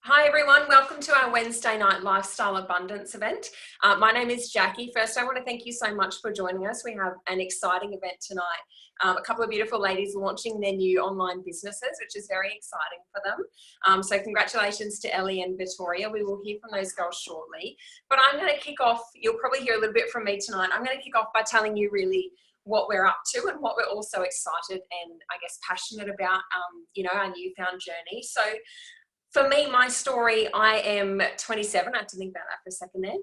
Hi everyone, welcome to our Wednesday night lifestyle abundance event. My name is Jackie. First, I want to thank you so much for joining us. We have an exciting event tonight. A couple of beautiful ladies launching their new online businesses, which is very exciting for them. So congratulations to Ellie and Victoria. We will hear from those girls shortly. But I'm going to kick off, you'll probably hear a little bit from me tonight. I'm going to kick off by telling you really what we're up to and what we're also excited and I guess passionate about, our newfound journey. So for me, my story, I am 27. I have to think about that for a second there.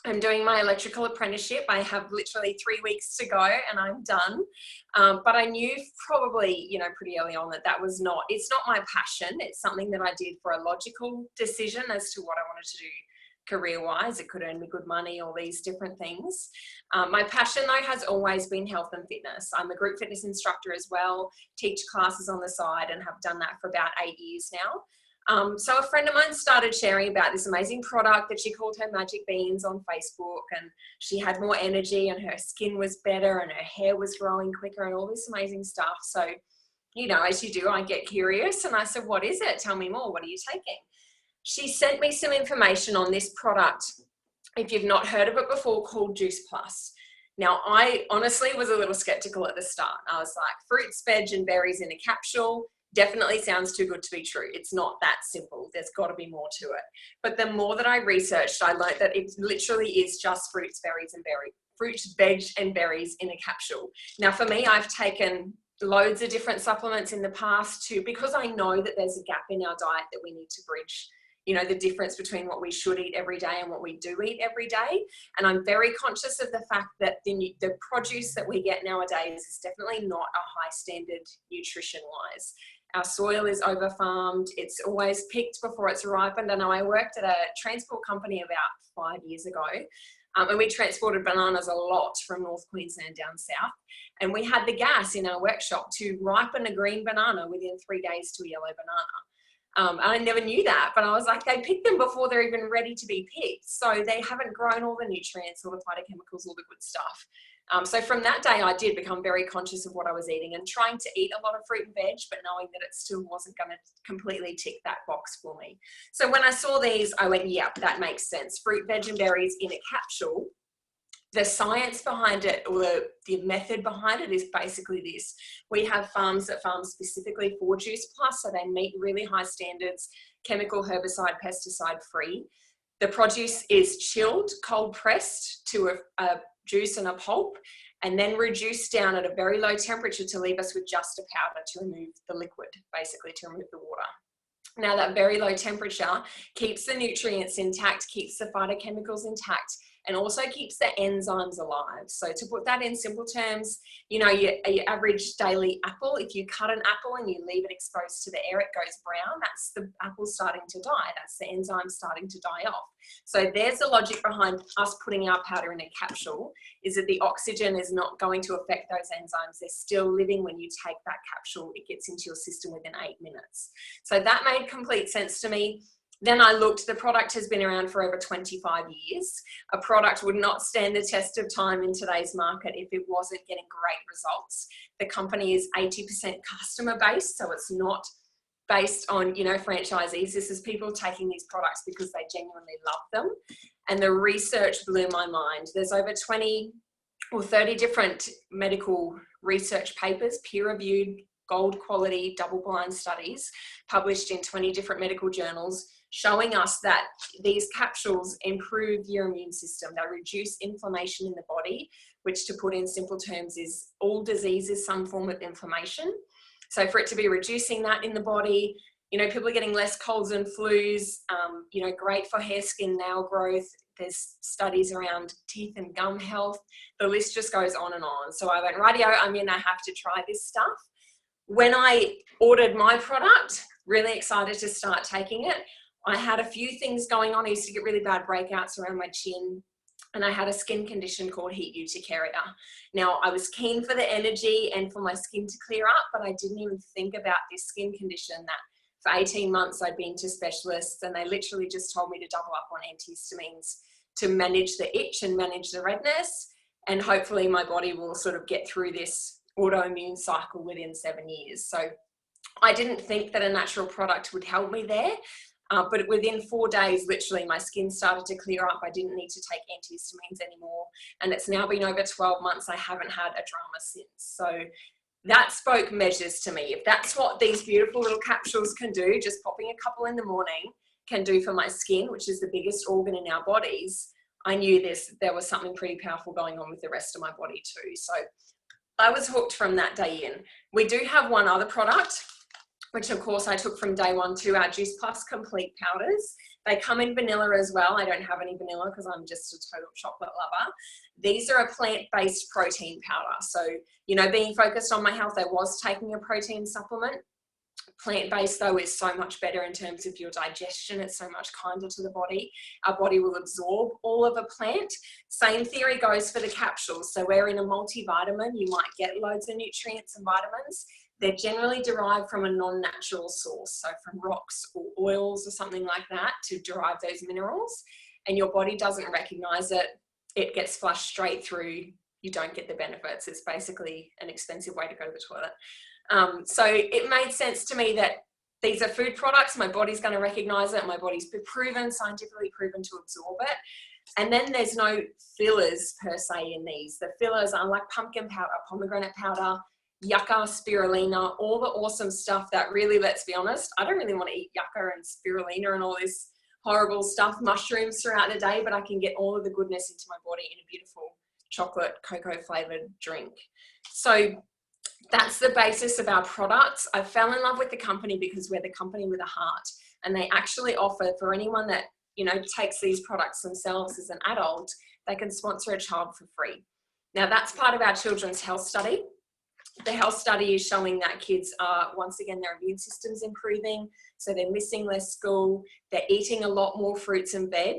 I'm doing my electrical apprenticeship. I have literally 3 weeks to go and I'm done. But I knew probably, pretty early on that it's not my passion. It's something that I did for a logical decision as to what I wanted to do career-wise. It could earn me good money, all these different things. My passion though has always been health and fitness. I'm a group fitness instructor as well, teach classes on the side and have done that for about 8 years now. So a friend of mine started sharing about this amazing product that she called her Magic Beans on Facebook, and she had more energy and her skin was better and her hair was growing quicker and all this amazing stuff. So, as you do, I get curious and I said, what is it? Tell me more. What are you taking? She sent me some information on this product, if you've not heard of it before, called Juice Plus. Now, I honestly was a little skeptical at the start. I was like, fruits, veg and berries in a capsule. Definitely sounds too good to be true. It's not that simple. There's got to be more to it. But the more that I researched, I learned that it literally is just fruits, veg and berries in a capsule. Now for me, I've taken loads of different supplements in the past too, because I know that there's a gap in our diet that we need to bridge. The difference between what we should eat every day and what we do eat every day. And I'm very conscious of the fact that the produce that we get nowadays is definitely not a high standard nutrition-wise. Our soil is over farmed. It's always picked before it's ripened. I know I worked at a transport company about 5 years ago, and we transported bananas a lot from North Queensland down south. And we had the gas in our workshop to ripen a green banana within 3 days to a yellow banana. I never knew that, but I was like, they pick them before they're even ready to be picked. So they haven't grown all the nutrients, all the phytochemicals, all the good stuff. So from that day, I did become very conscious of what I was eating and trying to eat a lot of fruit and veg, but knowing that it still wasn't going to completely tick that box for me. So when I saw these, I went, yeah, that makes sense. Fruit, veg and berries in a capsule. The science behind it, or the method behind it, is basically this. We have farms that farm specifically for Juice Plus, so they meet really high standards, chemical, herbicide, pesticide free. The produce is chilled, cold pressed to a juice and a pulp, and then reduced down at a very low temperature to leave us with just a powder to remove the liquid, basically to remove the water. Now that very low temperature keeps the nutrients intact, keeps the phytochemicals intact, and also keeps the enzymes alive. So to put that in simple terms, your average daily apple, if you cut an apple and you leave it exposed to the air, it goes brown. That's the apple starting to die. That's the enzyme starting to die off. So there's the logic behind us putting our powder in a capsule, is that the oxygen is not going to affect those enzymes. They're still living when you take that capsule. It gets into your system within 8 minutes. So that made complete sense to me. Then I looked, the product has been around for over 25 years. A product would not stand the test of time in today's market if it wasn't getting great results. The company is 80% customer based, so it's not based on, franchisees. This is people taking these products because they genuinely love them. And the research blew my mind. There's over 20 or 30 different medical research papers, peer-reviewed, gold quality, double-blind studies published in 20 different medical journals, showing us that these capsules improve your immune system. They reduce inflammation in the body, which, to put in simple terms, is all disease is some form of inflammation. So for it to be reducing that in the body, people are getting less colds and flus, great for hair, skin, nail growth. There's studies around teeth and gum health. The list just goes on and on. So I went, rightio, I'm going to have to try this stuff. When I ordered my product, really excited to start taking it, I had a few things going on. I used to get really bad breakouts around my chin, and I had a skin condition called heat urticaria. Now, I was keen for the energy and for my skin to clear up, but I didn't even think about this skin condition that for 18 months I'd been to specialists, and they literally just told me to double up on antihistamines to manage the itch and manage the redness, and hopefully my body will sort of get through this autoimmune cycle within 7 years. So I didn't think that a natural product would help me there. But within 4 days, literally, my skin started to clear up. I didn't need to take antihistamines anymore. And it's now been over 12 months. I haven't had a drama since. So that spoke measures to me. If that's what these beautiful little capsules can do, just popping a couple in the morning can do for my skin, which is the biggest organ in our bodies, I knew there was something pretty powerful going on with the rest of my body too. So I was hooked from that day in. We do have one other product, which of course I took from day one too, our Juice Plus Complete Powders. They come in vanilla as well. I don't have any vanilla because I'm just a total chocolate lover. These are a plant-based protein powder. So, you know, being focused on my health, I was taking a protein supplement. Plant-based though is so much better in terms of your digestion. It's so much kinder to the body. Our body will absorb all of a plant. Same theory goes for the capsules. So we're in a multivitamin. You might get loads of nutrients and vitamins. They're generally derived from a non-natural source, so from rocks or oils or something like that to derive those minerals, and your body doesn't recognize it. It gets flushed straight through. You don't get the benefits. It's basically an expensive way to go to the toilet. So it made sense to me that these are food products. My body's going to recognize it. My body's proven, scientifically proven to absorb it. And then there's no fillers per se in these. The fillers are like pumpkin powder, pomegranate powder, yucca, spirulina, all the awesome stuff that really, let's be honest, I don't really want to eat yucca and spirulina and all this horrible stuff, mushrooms throughout the day, but I can get all of the goodness into my body in a beautiful chocolate cocoa flavored drink. So that's the basis of our products. I fell in love with the company because we're the company with a heart, and they actually offer for anyone that, you know, takes these products themselves as an adult, they can sponsor a child for free. Now that's part of our children's health study. The health study is showing that kids are, once again, their immune system's improving, so they're missing less school, they're eating a lot more fruits and veg,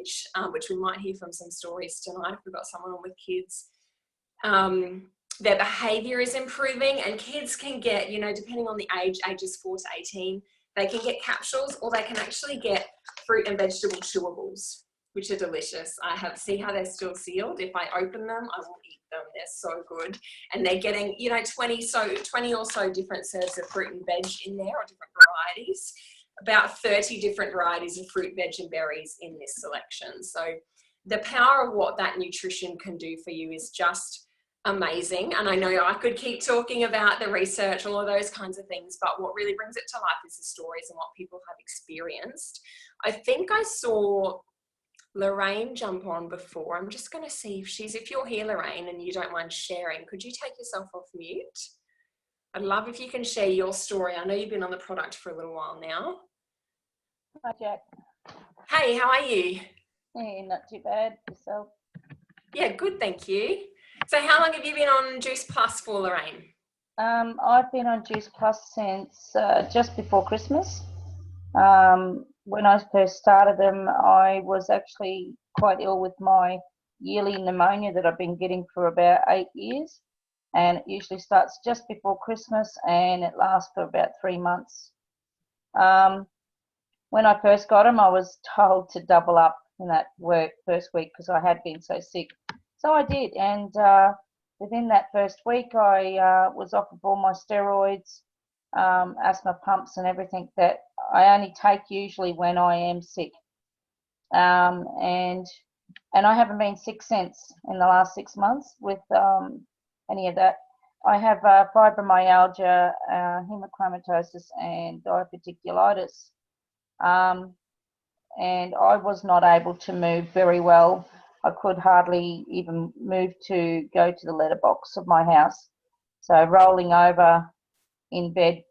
which we might hear from some stories tonight if we've got someone on with kids. Their behaviour is improving, and kids can get, you know, depending on the age, ages 4 to 18, they can get capsules, or they can actually get fruit and vegetable chewables, which are delicious. See how they're still sealed. If I open them, I will eat them. They're so good. And they're getting, you know, 20 or so different serves of fruit and veg in there, or different varieties. About 30 different varieties of fruit, veg, and berries in this selection. So the power of what that nutrition can do for you is just amazing. And I know I could keep talking about the research, all of those kinds of things, but what really brings it to life is the stories and what people have experienced. I think I saw Lorraine jump on before. I'm just going to see if you're here, Lorraine, and you don't mind sharing, could you take yourself off mute? I'd love if you can share your story. I know you've been on the product for a little while now. Hi, Jack. Hey, how are you? Yeah, not too bad. Yourself? Yeah, good, thank you. So how long have you been on Juice Plus for, Lorraine? I've been on Juice Plus since just before Christmas. When I first started them, I was actually quite ill with my yearly pneumonia that I've been getting for about 8 years. And it usually starts just before Christmas and it lasts for about 3 months. When I first got them, I was told to double up in that first week because I had been so sick. So I did, and within that first week, I was off of all my steroids, asthma pumps and everything that I only take usually when I am sick. And I haven't been sick since in the last 6 months with any of that. I have fibromyalgia, hemochromatosis, and diverticulitis. And I was not able to move very well. I could hardly even move to go to the letterbox of my house. So rolling over in bed,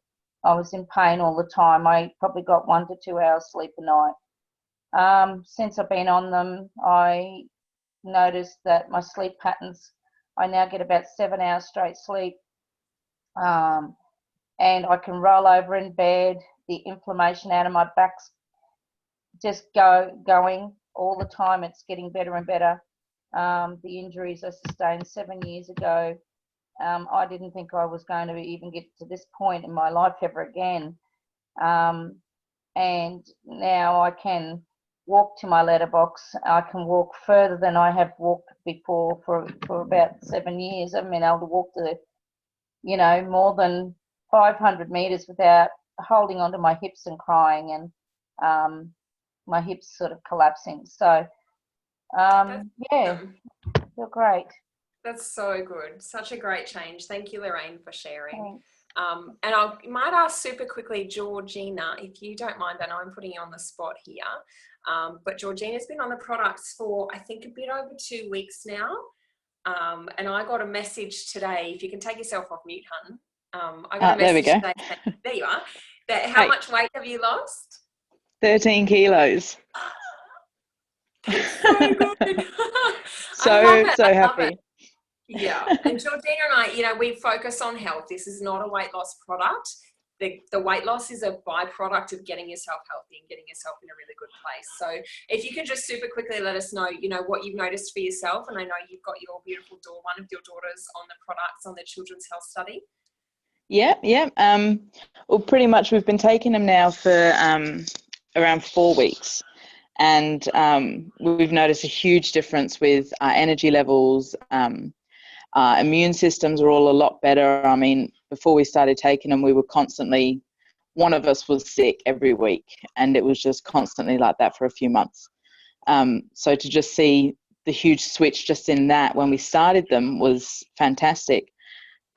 I was in pain all the time. I probably got 1 to 2 hours sleep a night. Since I've been on them, I noticed that my sleep patterns, I now get about 7 hours straight sleep. And I can roll over in bed. The inflammation out of my back's just going all the time. It's getting better and better. The injuries I sustained 7 years ago, I didn't think I was going to even get to this point in my life ever again. And now I can walk to my letterbox. I can walk further than I have walked before for about 7 years. I've been able to walk more than 500 meters without holding onto my hips and crying. And my hips sort of collapsing. So, That's yeah, awesome. feel great. That's so good. Such a great change. Thank you, Lorraine, for sharing. Thanks. And I might ask super quickly, Georgina, if you don't mind, I know I'm putting you on the spot here, but Georgina's been on the products for, I think, a bit over 2 weeks now. And I got a message today, if you can take yourself off mute, hun. I got a There we message go. today, there you are, that how Hey. much weight have you lost? 13 kilos. That's so good. So I love it. I love happy. it. Yeah, and Georgina and I, you know, we focus on health. This is not a weight loss product. The weight loss is a byproduct of getting yourself healthy and getting yourself in a really good place. So if you can just super quickly let us know, you know, what you've noticed for yourself. And I know you've got your beautiful one of your daughters on the products on the Children's Health Study. Yeah. Well, pretty much we've been taking them now for around 4 weeks. And we've noticed a huge difference with our energy levels. Our immune systems are all a lot better. I mean, before we started taking them, we were constantly, one of us was sick every week, and it was just constantly like that for a few months. So to just see the huge switch just in that when we started them was fantastic.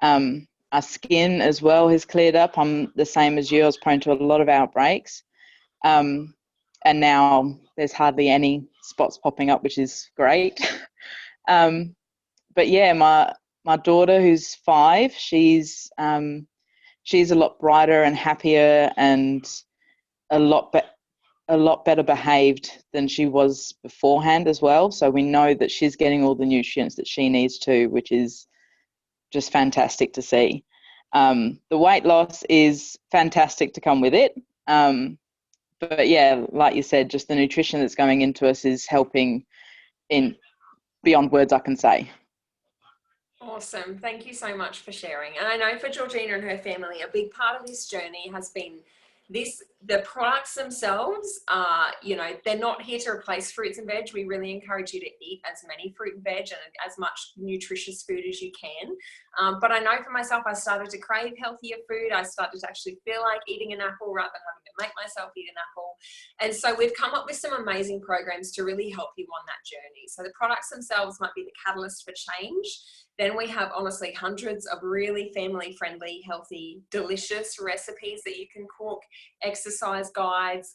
Our skin as well has cleared up. I'm the same as you. I was prone to a lot of outbreaks. And now there's hardly any spots popping up, which is great. But yeah, my daughter, who's 5, she's a lot brighter and happier and a lot better behaved than she was beforehand as well. So we know that she's getting all the nutrients that she needs to, which is just fantastic to see. The weight loss is fantastic to come with it. But yeah, like you said, just the nutrition that's going into us is helping in beyond words I can say. Awesome. Thank you so much for sharing. And I know for Georgina and her family, a big part of this journey has been the products themselves are, you know, they're not here to replace fruits and veg. We really encourage you to eat as many fruit and veg and as much nutritious food as you can. But I know for myself, I started to crave healthier food. I started to actually feel like eating an apple rather than having to make myself eat an apple. And so we've come up with some amazing programs to really help you on that journey. So the products themselves might be the catalyst for change. Then we have honestly hundreds of really family friendly, healthy, delicious recipes that you can cook, exercise guides.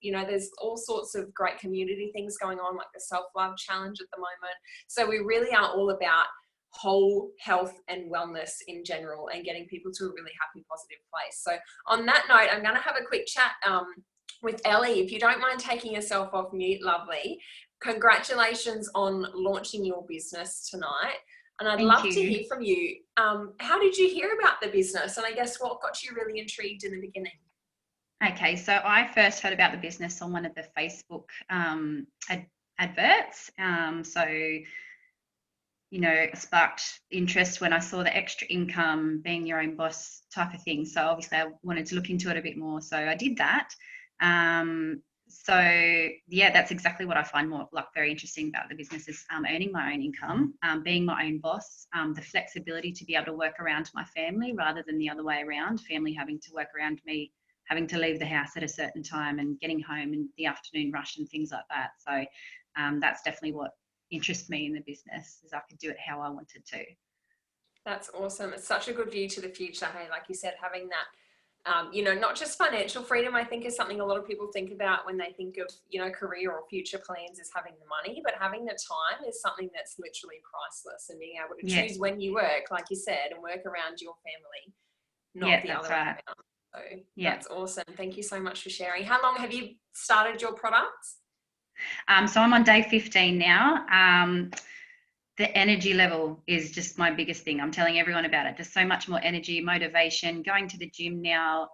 You know, there's all sorts of great community things going on, like the self-love challenge at the moment. So we really are all about whole health and wellness in general and getting people to a really happy, positive place. So on that note, I'm going to have a quick chat with Ellie. If you don't mind taking yourself off mute, lovely. Congratulations on launching your business tonight. And I'd love to hear from you. How did you hear about the business? And I guess what got you really intrigued in the beginning? Okay, so I first heard about the business on one of the Facebook adverts. So, you know, it sparked interest when I saw the extra income, being your own boss type of thing. So obviously I wanted to look into it a bit more. So I did that. So yeah, that's exactly what I find more like very interesting about the business is earning my own income, being my own boss, the flexibility to be able to work around my family rather than the other way around, family having to work around me, having to leave the house at a certain time and getting home in the afternoon rush and things like that. So that's definitely what interests me in the business is I could do it how I wanted to. That's awesome. It's such a good view to the future. Hey, like you said, having that you know, not just financial freedom, I think is something a lot of people think about when they think of, you know, career or future plans is having the money, but having the time is something that's literally priceless, and being able to choose when you work, like you said, and work around your family, not the other way around. So that's awesome. Thank you so much for sharing. How long have you started your products? So I'm on day 15 now. The energy level is just my biggest thing. I'm telling everyone about it. Just so much more energy, motivation, going to the gym now,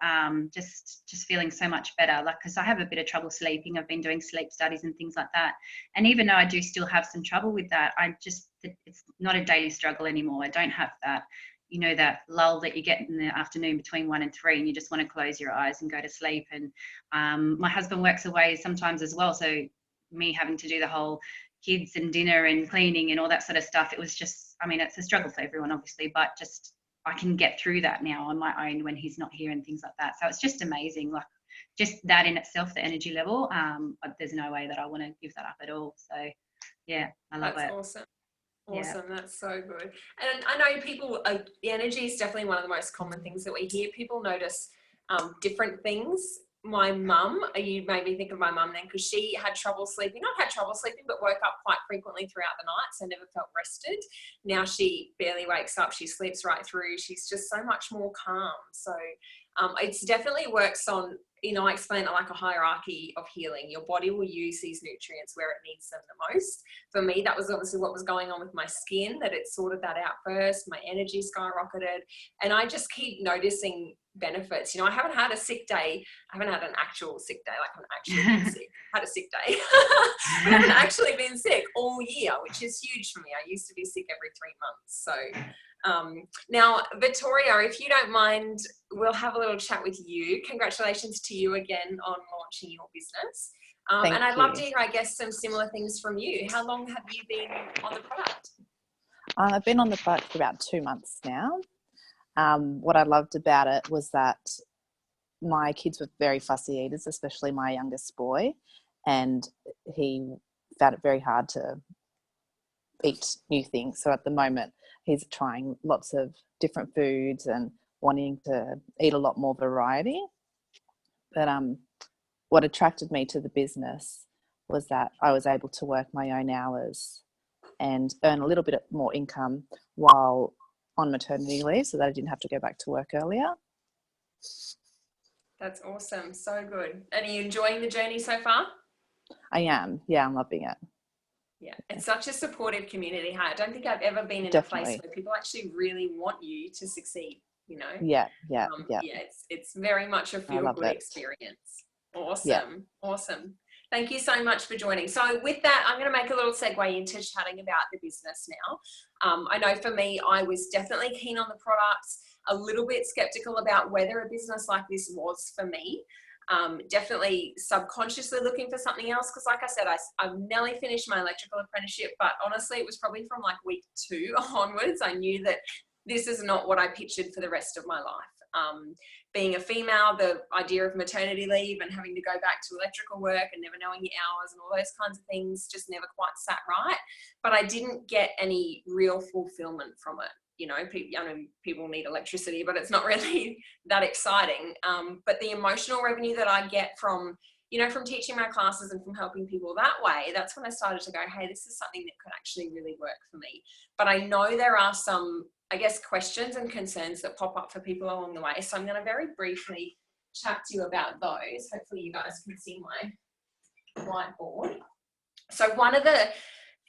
just feeling so much better. Like, because I have a bit of trouble sleeping. I've been doing sleep studies and things like that. And even though I do still have some trouble with that, it's not a daily struggle anymore. I don't have that, you know, that lull that you get in the afternoon between 1 and 3 and you just want to close your eyes and go to sleep. And my husband works away sometimes as well. So me having to do the whole kids and dinner and cleaning and all that sort of stuff, it was just, I mean, it's a struggle for everyone obviously, but just I can get through that now on my own when he's not here and things like that. So it's just amazing. Like just that in itself, the energy level, there's no way that I want to give that up at all. So yeah, I love That's it. awesome. Yeah. Awesome. That's so good. And I know people, the energy is definitely one of the most common things that we hear. People notice different things. My mum, you made me think of my mum then, because she had trouble sleeping, not had trouble sleeping, but woke up quite frequently throughout the night, so never felt rested. Now she barely wakes up. She sleeps right through. She's just so much more calm. So it's definitely works on, I explain it like a hierarchy of healing. Your body will use these nutrients where it needs them the most. For me, that was obviously what was going on with my skin, that it sorted that out first. My energy skyrocketed. And I just keep noticing benefits. I haven't had a sick day. I haven't had an actual sick day, like I'm actually been sick. I had a sick day. I haven't actually been sick all year, which is huge for me. I used to be sick every 3 months. So now, Victoria, if you don't mind, we'll have a little chat with you. Congratulations to you again on launching your business. And I'd love to hear, I guess, some similar things from you. How long have you been on the product? I've been on the product for about 2 months now. What I loved about it was that my kids were very fussy eaters, especially my youngest boy, and he found it very hard to eat new things. So at the moment, he's trying lots of different foods and wanting to eat a lot more variety. But what attracted me to the business was that I was able to work my own hours and earn a little bit more income while on maternity leave, so that I didn't have to go back to work earlier. That's awesome. So good. And are you enjoying the journey so far? I am. Yeah, I'm loving it. Yeah, it's such a supportive community. Hey, I don't think I've ever been in a place where people actually really want you to succeed, Yeah. Yeah, it's very much a feel-good experience. Awesome. Awesome. Thank you so much for joining. So with that, I'm going to make a little segue into chatting about the business now. I know for me, I was definitely keen on the products, a little bit skeptical about whether a business like this was for me. Definitely subconsciously looking for something else, because like I said, I've nearly finished my electrical apprenticeship, but honestly it was probably from like week 2 onwards I knew that this is not what I pictured for the rest of my life. Being a female, the idea of maternity leave and having to go back to electrical work and never knowing your hours and all those kinds of things just never quite sat right, but I didn't get any real fulfillment from it. I know people need electricity, but it's not really that exciting. But the emotional revenue that I get from, from teaching my classes and from helping people that way, that's when I started to go, hey, this is something that could actually really work for me. But I know there are some, I guess, questions and concerns that pop up for people along the way. So I'm going to very briefly chat to you about those. Hopefully you guys can see my whiteboard. So one of the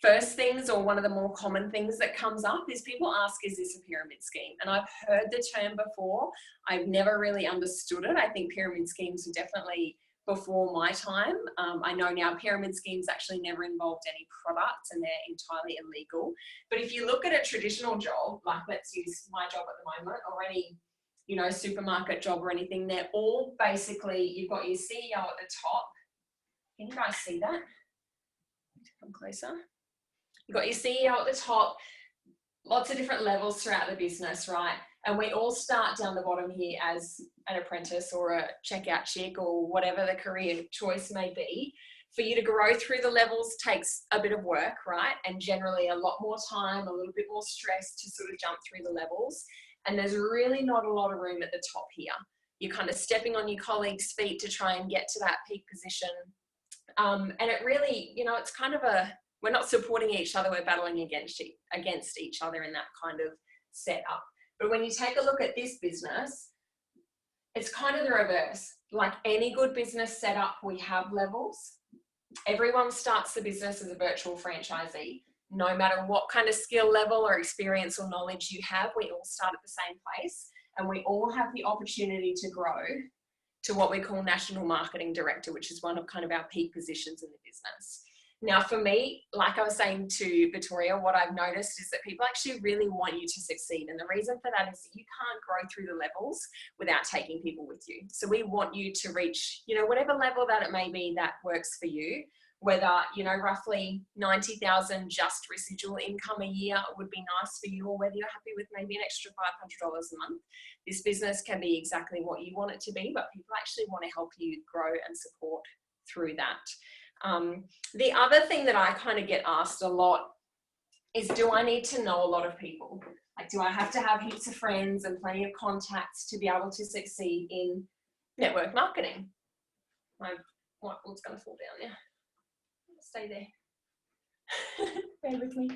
first things, or one of the more common things that comes up, is people ask, is this a pyramid scheme? And I've heard the term before. I've never really understood it. I think pyramid schemes were definitely before my time. I know now pyramid schemes actually never involved any products and they're entirely illegal. But if you look at a traditional job, like let's use my job at the moment, or any, supermarket job or anything, they're all basically, you've got your CEO at the top. Can you guys see that? Come closer. You've got your CEO at the top, lots of different levels throughout the business, right? And we all start down the bottom here as an apprentice or a checkout chick or whatever the career choice may be. For you to grow through the levels takes a bit of work, right? And generally a lot more time, a little bit more stress to sort of jump through the levels. And there's really not a lot of room at the top here. You're kind of stepping on your colleagues' feet to try and get to that peak position. And it really, it's kind of we're not supporting each other, we're battling against each other in that kind of setup. But when you take a look at this business, it's kind of the reverse. Like any good business setup, we have levels. Everyone starts the business as a virtual franchisee. No matter what kind of skill level or experience or knowledge you have, we all start at the same place, and we all have the opportunity to grow to what we call National Marketing Director, which is one of kind of our peak positions in the business. Now, for me, like I was saying to Victoria, what I've noticed is that people actually really want you to succeed. And the reason for that is that you can't grow through the levels without taking people with you. So we want you to reach, whatever level that it may be that works for you. whether, you know, roughly 90,000 just residual income a year would be nice for you, or whether you're happy with maybe an extra $500 a month. This business can be exactly what you want it to be, but people actually want to help you grow and support through that. The other thing that I kind of get asked a lot is, do I need to know a lot of people? Like, do I have to have heaps of friends and plenty of contacts to be able to succeed in network marketing? My whiteboard's going to fall down now. Stay there. Bear with me.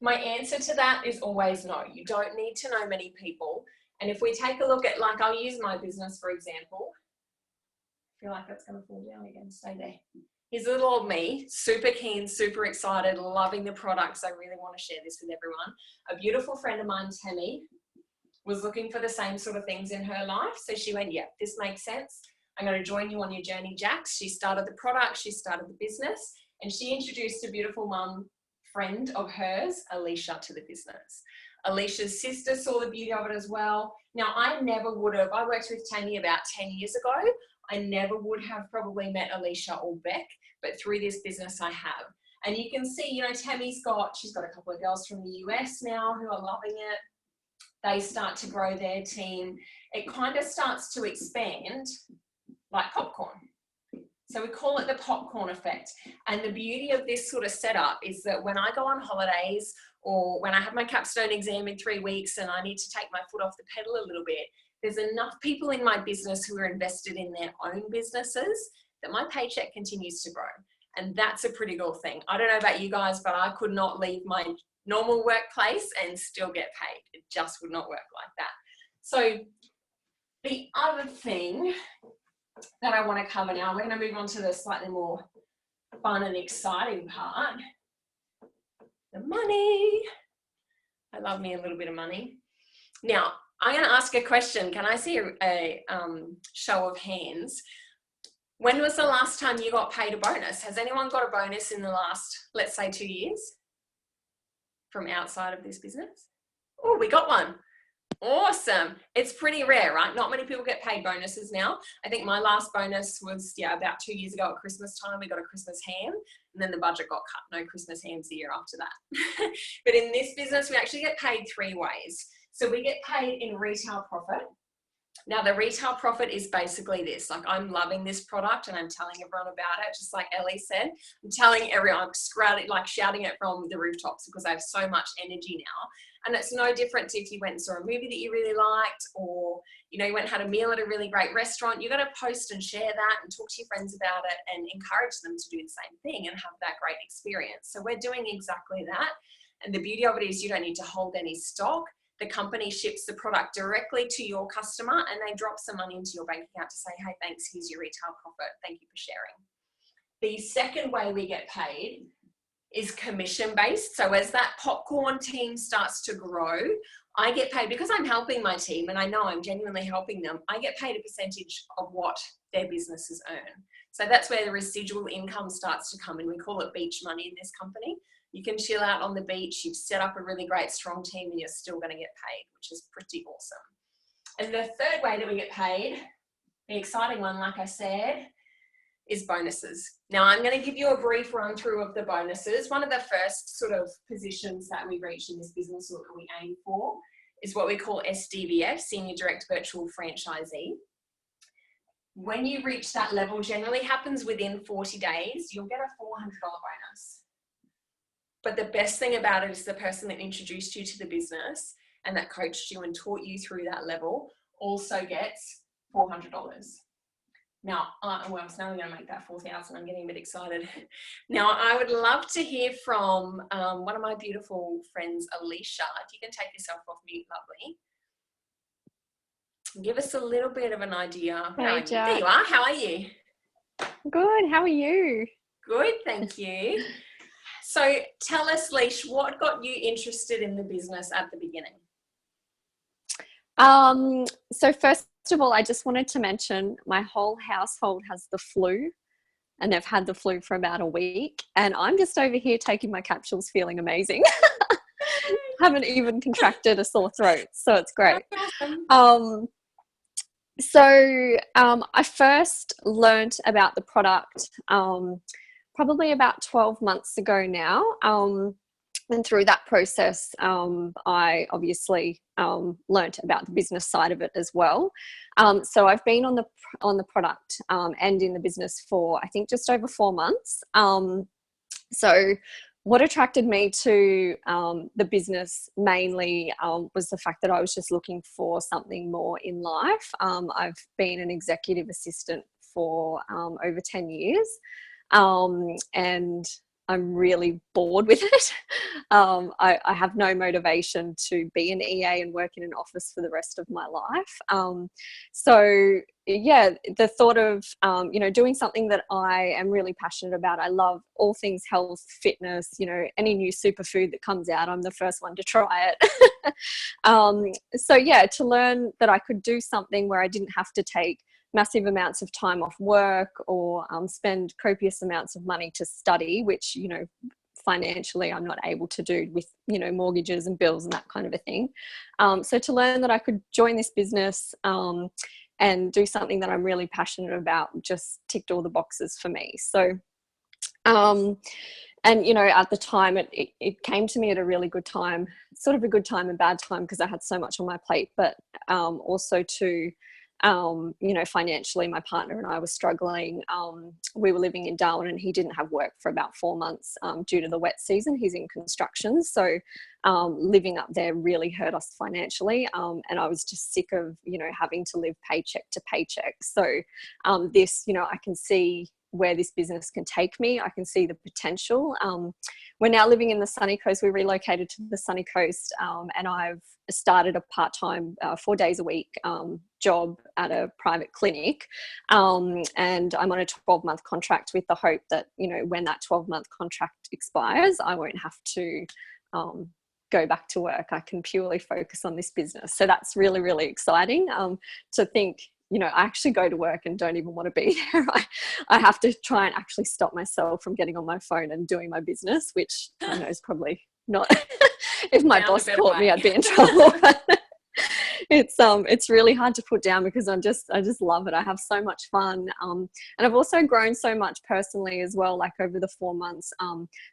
My answer to that is always no. You don't need to know many people. And if we take a look at, like, I'll use my business, for example. I feel like that's going to fall down again. Stay there. Here's little old me, super keen, super excited, loving the products. I really want to share this with everyone. A beautiful friend of mine, Tammy, was looking for the same sort of things in her life. So she went, yeah, this makes sense. I'm going to join you on your journey, Jax. She started the product, she started the business, and she introduced a beautiful mum friend of hers, Alicia, to the business. Alicia's sister saw the beauty of it as well. Now, I never would have, I worked with Tammy about 10 years ago. I never would have probably met Alicia or Beck, but through this business I have. And you can see, you know, she's got a couple of girls from the US now who are loving it. They start to grow their team. It kind of starts to expand like popcorn. So we call it the popcorn effect. And the beauty of this sort of setup is that when I go on holidays, or when I have my capstone exam in 3 weeks and I need to take my foot off the pedal a little bit, there's enough people in my business who are invested in their own businesses that my paycheck continues to grow. And that's a pretty cool thing. I don't know about you guys, but I could not leave my normal workplace and still get paid. It just would not work like that. So the other thing that I want to cover now, we're going to move on to the slightly more fun and exciting part. The money. I love me a little bit of money. Now, I'm going to ask a question. Can I see a show of hands? When was the last time you got paid a bonus? Has anyone got a bonus in the last, let's say, 2 years from outside of this business? Oh, we got one. Awesome. It's pretty rare, right? Not many people get paid bonuses now. I think my last bonus was, about 2 years ago at Christmas time. We got a Christmas ham, and then the budget got cut. No Christmas hams the year after that. But in this business, we actually get paid 3 ways. So we get paid in retail profit. Now, the retail profit is basically this. Like, I'm loving this product and I'm telling everyone about it. Just like Ellie said, I'm telling everyone, I'm shouting it from the rooftops because I have so much energy now. And it's no different to if you went and saw a movie that you really liked, or, you know, you went and had a meal at a really great restaurant. You've got to post and share that and talk to your friends about it and encourage them to do the same thing and have that great experience. So we're doing exactly that. And the beauty of it is you don't need to hold any stock. The company ships the product directly to your customer and they drop some money into your bank account to say, hey, thanks, here's your retail profit. Thank you for sharing. The second way we get paid is commission-based. So as that popcorn team starts to grow, I get paid because I'm helping my team and I know I'm genuinely helping them. I get paid a percentage of what their businesses earn. So that's where the residual income starts to come in. We call it beach money in this company. You can chill out on the beach, you've set up a really great strong team and you're still going to get paid, which is pretty awesome. And the third way that we get paid, the exciting one, like I said, is bonuses. Now, I'm going to give you a brief run through of the bonuses. One of the first sort of positions that we reach in this business, or that we aim for, is what we call SDVF, Senior Direct Virtual Franchisee. When you reach that level, generally happens within 40 days, you'll get a $400 bonus. But the best thing about it is the person that introduced you to the business and that coached you and taught you through that level also gets $400. Now, well, it's now going to make that 4,000. I'm getting a bit excited. Now, I would love to hear from one of my beautiful friends, Alicia. If you can take yourself off mute, lovely. Give us a little bit of an idea. Hey, Jack. There you are. How are you? Good. How are you? Good, thank you. So tell us, Leash, what got you interested in the business at the beginning? So first of all, I just wanted to mention my whole household has the flu and they've had the flu for about a week. And I'm just over here taking my capsules feeling amazing. Haven't even contracted a sore throat. So it's great. That's awesome. So I first learnt about the product probably about 12 months ago now. And through that process, I obviously learnt about the business side of it as well. So I've been on the product and in the business for, I think, just over 4 months. So what attracted me to the business mainly was the fact that I was just looking for something more in life. I've been an executive assistant for over 10 years, and I'm really bored with it. I have no motivation to be an EA and work in an office for the rest of my life. So yeah, the thought of, doing something that I am really passionate about. I love all things health, fitness, any new superfood that comes out, I'm the first one to try it. So yeah, to learn that I could do something where I didn't have to take massive amounts of time off work or spend copious amounts of money to study, which, financially I'm not able to do with, mortgages and bills and that kind of a thing. So to learn that I could join this business and do something that I'm really passionate about just ticked all the boxes for me. So, and, at the time it came to me at a really good time, sort of a good time and bad time because I had so much on my plate, but also to, financially, my partner and I were struggling. We were living in Darwin and he didn't have work for about 4 months due to the wet season. He's in construction. So living up there really hurt us financially. And I was just sick of, having to live paycheck to paycheck. So this, I can see where this business can take me. I can see the potential. We're now living in the sunny coast. We relocated to the sunny coast, and I've started a part-time 4 days a week job at a private clinic, and I'm on a 12-month contract with the hope that, when that 12-month contract expires, I won't have to go back to work. I can purely focus on this business. So that's really, really exciting to think, I actually go to work and don't even want to be there. I have to try and actually stop myself from getting on my phone and doing my business, which I know is probably not, if my boss caught me, I'd be in trouble. It's really hard to put down because I just love it. I have so much fun. And I've also grown so much personally as well, like over the 4 months.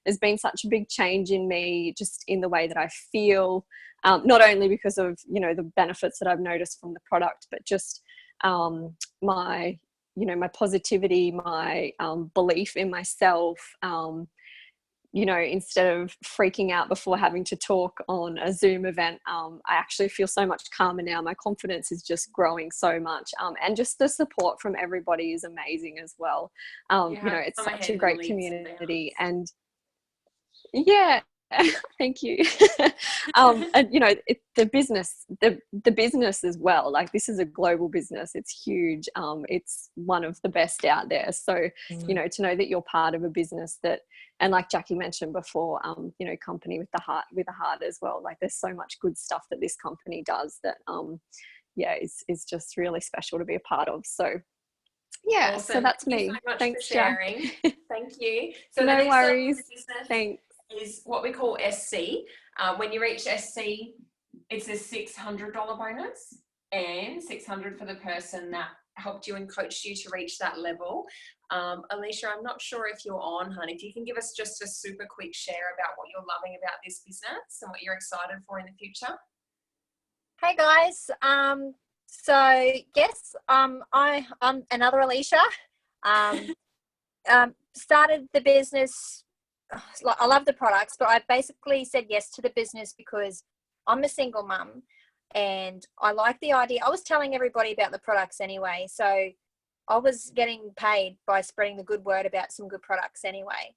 There's been such a big change in me, just in the way that I feel, not only because of, the benefits that I've noticed from the product, but just my positivity, my belief in myself. Instead of freaking out before having to talk on a Zoom event, I actually feel so much calmer now. My confidence is just growing so much. And just the support from everybody is amazing as well. It's such a great community. And yeah, thank you. And the business as well, like this is a global business. It's huge. It's one of the best out there. So, to know that you're part of a business that, and like Jackie mentioned before, company with a heart as well. Like there's so much good stuff that this company does that, is just really special to be a part of. So yeah, awesome. So that's Thank me. you so much Thanks, for sharing. Jack. Thank you. So no the next worries. Thanks. Is what we call SC. When you reach SC, it's a $600 bonus and $600 for the person that helped you and coached you to reach that level. Alicia, I'm not sure if you're on, honey. If you can give us just a super quick share about what you're loving about this business and what you're excited for in the future. Hey guys. So yes, I'm another Alicia. Started the business. I love the products, but I basically said yes to the business because I'm a single mum and I like the idea. I was telling everybody about the products anyway, so I was getting paid by spreading the good word about some good products anyway.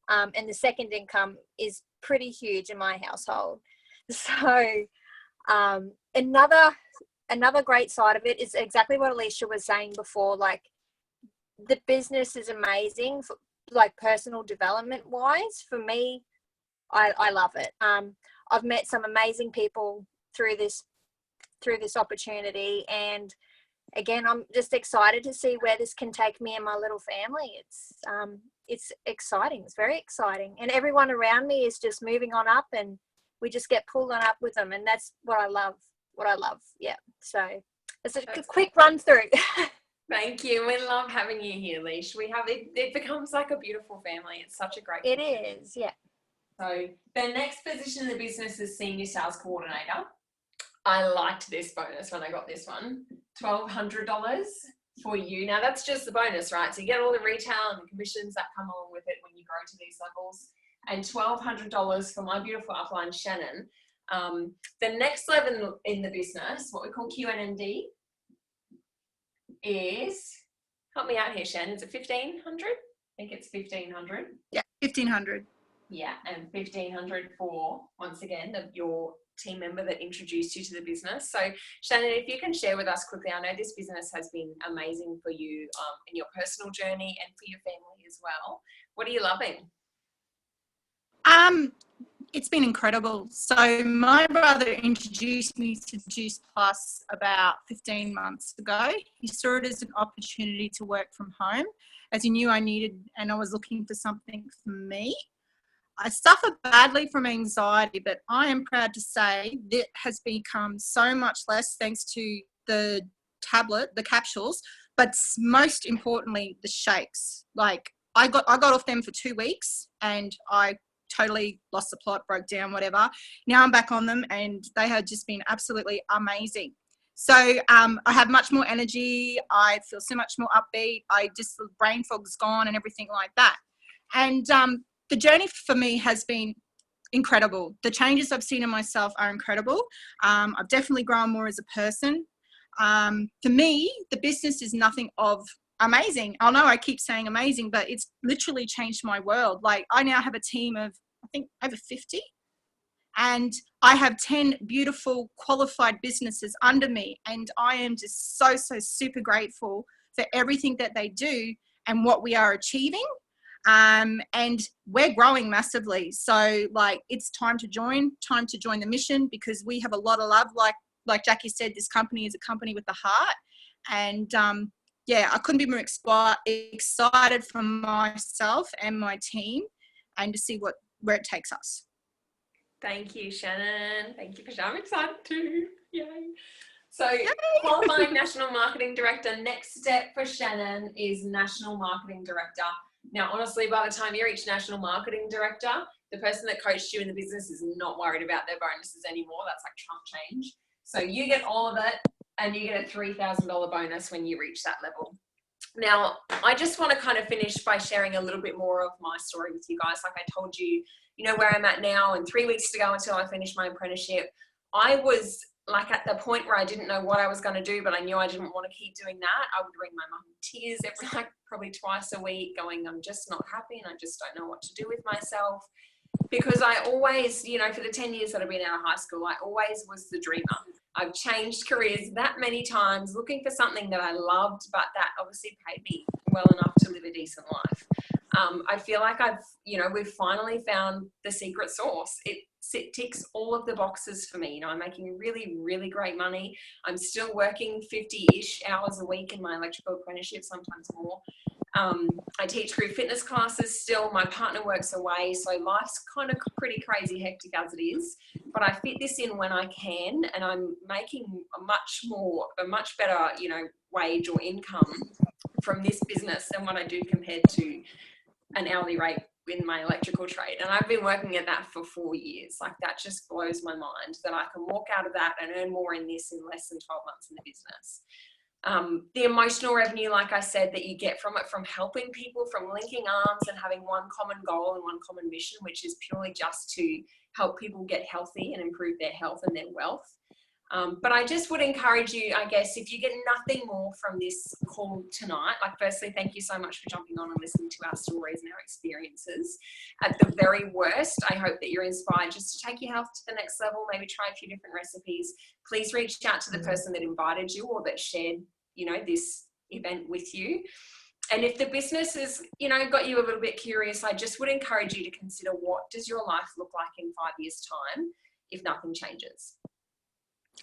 And the second income is pretty huge in my household. So another great side of it is exactly what Alicia was saying before. Like the business is amazing for, like, personal development wise. For me, I love it. I've met some amazing people through this opportunity, and again, I'm just excited to see where this can take me and my little family. It's exciting. It's very exciting, and everyone around me is just moving on up, and we just get pulled on up with them, and that's what I love. Yeah. So It's a quick run through. Thank you. We love having you here, Leash. We have it becomes like a beautiful family. It's such a great It position. is, yeah. So the next position in the business is senior sales coordinator. I liked this bonus when I got this one. $1,200 for you. Now that's just the bonus, right? So you get all the retail and the commissions that come along with it when you grow to these levels. And $1,200 for my beautiful upline, Shannon. The next level in the business, what we call QNND, is, help me out here, Shannon, is it 1,500? I think it's 1,500. Yeah, 1,500. Yeah, and 1,500 for, once again, your team member that introduced you to the business. So Shannon, if you can share with us quickly, I know this business has been amazing for you in your personal journey and for your family as well. What are you loving? It's been incredible. So my brother introduced me to Juice Plus about 15 months ago. He saw it as an opportunity to work from home, as he knew I needed, and I was looking for something for me. I suffer badly from anxiety, but I am proud to say that has become so much less thanks to the tablet, the capsules, but most importantly, the shakes. Like I got off them for 2 weeks and I totally lost the plot, broke down, whatever. Now I'm back on them and they have just been absolutely amazing. So I have much more energy. I feel so much more upbeat. The brain fog's gone and everything like that. And the journey for me has been incredible. The changes I've seen in myself are incredible. I've definitely grown more as a person. For me, the business is nothing of amazing. I know I keep saying amazing, but it's literally changed my world. Like I now have a team of, I think, over 50. And I have 10 beautiful qualified businesses under me. And I am just so super grateful for everything that they do and what we are achieving. And we're growing massively. So like, it's time to join the mission, because we have a lot of love. Like Jackie said, this company is a company with a heart. And I couldn't be more excited for myself and my team and to see where it takes us. Thank you, Shannon. Thank you for sharing. I'm excited too. Yay. So qualifying National Marketing Director, next step for Shannon is National Marketing Director. Now, honestly, by the time you reach National Marketing Director, the person that coached you in the business is not worried about their bonuses anymore. That's like chump change. So you get all of it and you get a $3,000 bonus when you reach that level. Now, I just want to kind of finish by sharing a little bit more of my story with you guys. Like I told you, where I'm at now, and 3 weeks to go until I finish my apprenticeship. I was like at the point where I didn't know what I was going to do, but I knew I didn't want to keep doing that. I would ring my mum in tears probably twice a week going, I'm just not happy and I just don't know what to do with myself. Because I always, for the 10 years that I've been out of high school, I always was the dreamer. I've changed careers that many times looking for something that I loved, but that obviously paid me well enough to live a decent life. I feel like we've finally found the secret sauce. It ticks all of the boxes for me. I'm making really, really great money. I'm still working 50-ish hours a week in my electrical apprenticeship, sometimes more. I teach group fitness classes still. My partner works away, so life's kind of pretty crazy hectic as it is. But I fit this in when I can, and I'm making a much better, wage or income from this business than what I do compared to an hourly rate in my electrical trade. And I've been working at that for 4 years. Like that just blows my mind that I can walk out of that and earn more in this in less than 12 months in the business. The emotional revenue, like I said, that you get from it, from helping people, from linking arms and having one common goal and one common mission, which is purely just to help people get healthy and improve their health and their wealth. But I just would encourage you, I guess, if you get nothing more from this call tonight, like firstly, thank you so much for jumping on and listening to our stories and our experiences. At the very worst, I hope that you're inspired just to take your health to the next level, maybe try a few different recipes. Please reach out to the person that invited you or that shared, this event with you. And if the business has, got you a little bit curious, I just would encourage you to consider, what does your life look like in 5 years' time if nothing changes?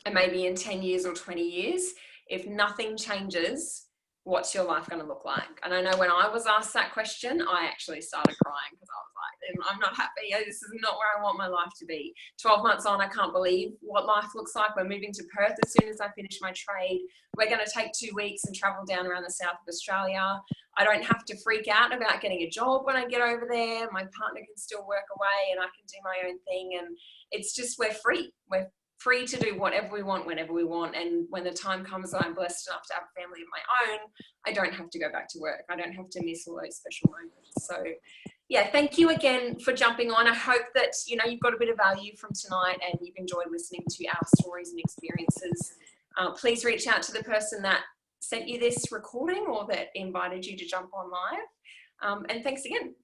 And maybe in 10 years or 20 years, if nothing changes, what's your life going to look like? And I know when I was asked that question, I actually started crying because I was like, and I'm not happy. This is not where I want my life to be. 12 months on, I can't believe what life looks like. We're moving to Perth as soon as I finish my trade. We're going to take 2 weeks and travel down around the south of Australia. I don't have to freak out about getting a job when I get over there. My partner can still work away and I can do my own thing. And it's just, we're free. We're free to do whatever we want, whenever we want. And when the time comes that I'm blessed enough to have a family of my own, I don't have to go back to work. I don't have to miss all those special moments. So yeah, thank you again for jumping on. I hope that, you know, you've got a bit of value from tonight and you've enjoyed listening to our stories and experiences. Please reach out to the person that sent you this recording or that invited you to jump on live. And thanks again.